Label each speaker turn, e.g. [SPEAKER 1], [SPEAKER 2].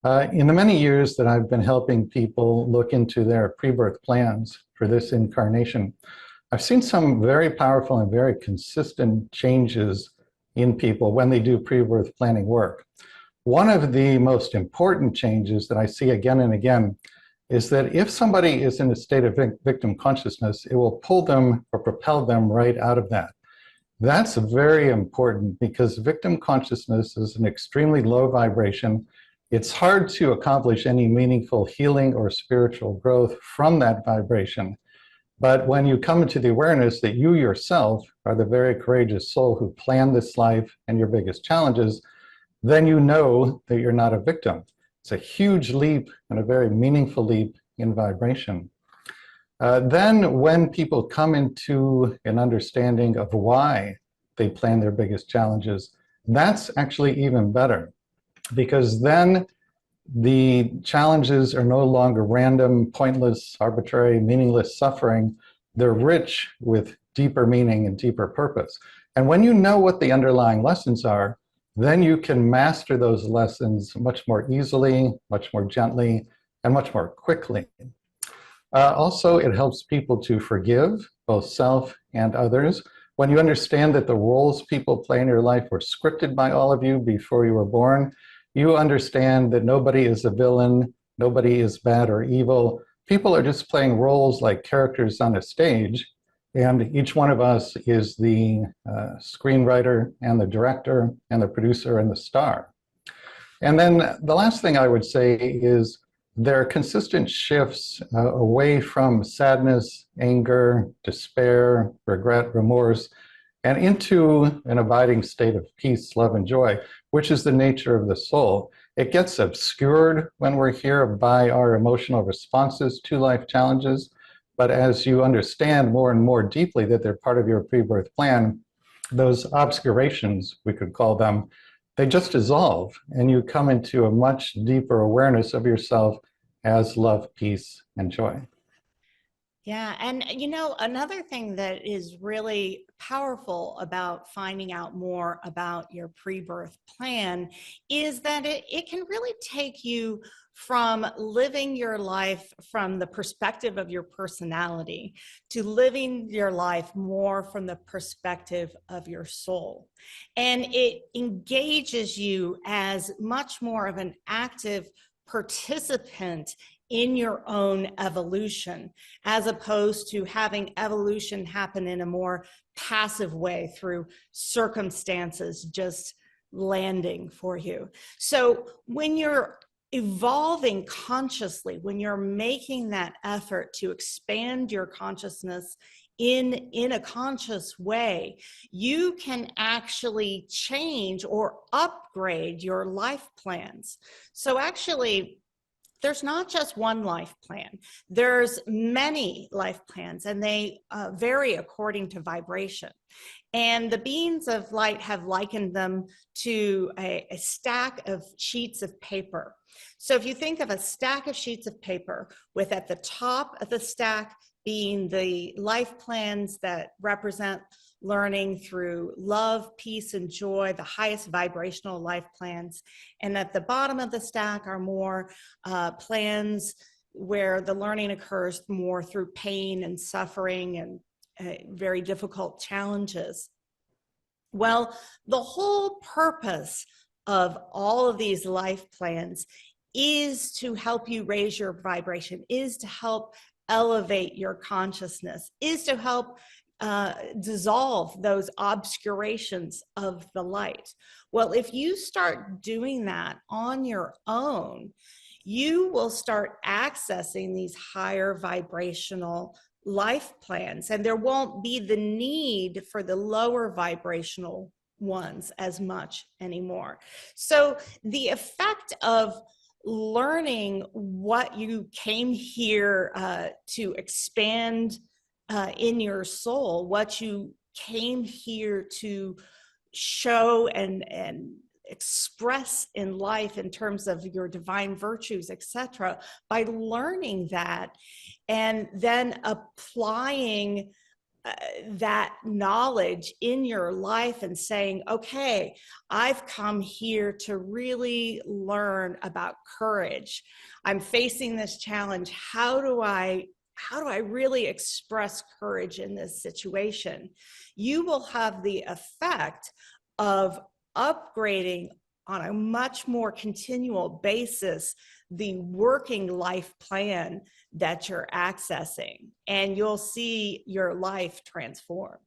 [SPEAKER 1] In the many years that I've been helping people look into their pre-birth plans for this incarnation, I've seen some very powerful and very consistent changes in people when they do pre-birth planning work. One of the most important changes that I see again and again is that if somebody is in a state of victim consciousness, it will pull them or propel them right out of that. That's very important because victim consciousness is an extremely low vibration. It's hard to accomplish any meaningful healing or spiritual growth from that vibration. But when you come into the awareness that you yourself are the very courageous soul who planned this life and your biggest challenges, then you know that you're not a victim. It's a huge leap and a very meaningful leap in vibration. Then when people come into an understanding of why they plan their biggest challenges, that's actually even better, because then the challenges are no longer random, pointless, arbitrary, meaningless suffering. They're rich with deeper meaning and deeper purpose. And when you know what the underlying lessons are, then you can master those lessons much more easily, much more gently, and much more quickly. Also, it helps people to forgive both self and others. When you understand that the roles people play in your life were scripted by all of you before you were born, you understand that nobody is a villain, nobody is bad or evil. People are just playing roles like characters on a stage, and each one of us is the screenwriter and the director and the producer and the star. And then the last thing I would say is there are consistent shifts away from sadness, anger, despair, regret, remorse, and into an abiding state of peace, love, and joy, which is the nature of the soul. It gets obscured when we're here by our emotional responses to life challenges, but as you understand more and more deeply that they're part of your pre-birth plan, those obscurations, we could call them, they just dissolve, and you come into a much deeper awareness of yourself as love, peace, and joy.
[SPEAKER 2] Yeah. And another thing that is really powerful about finding out more about your pre-birth plan is that it can really take you from living your life from the perspective of your personality to living your life more from the perspective of your soul. And it engages you as much more of an active participant in your own evolution, as opposed to having evolution happen in a more passive way through circumstances just landing for you. So when you're evolving consciously, when you're making that effort to expand your consciousness in a conscious way, you can actually change or upgrade your life plans. So actually, there's not just one life plan. There's many life plans, and they vary according to vibration. And the beings of light have likened them to a stack of sheets of paper. So if you think of a stack of sheets of paper with at the top of the stack being the life plans that represent learning through love, peace, and joy, the highest vibrational life plans. And at the bottom of the stack are more plans where the learning occurs more through pain and suffering and very difficult challenges. Well, the whole purpose of all of these life plans is to help you raise your vibration, is to help elevate your consciousness, is to help dissolve those obscurations of the light. Well, if you start doing that on your own, you will start accessing these higher vibrational life plans, and there won't be the need for the lower vibrational ones as much anymore. So the effect of learning what you came here to expand in your soul, what you came here to show and express in life in terms of your divine virtues, etc., by learning that and then applying that knowledge in your life and saying, okay, I've come here to really learn about courage. I'm facing this challenge. How do I really express courage in this situation? You will have the effect of upgrading on a much more continual basis the working life plan that you're accessing, and you'll see your life transform.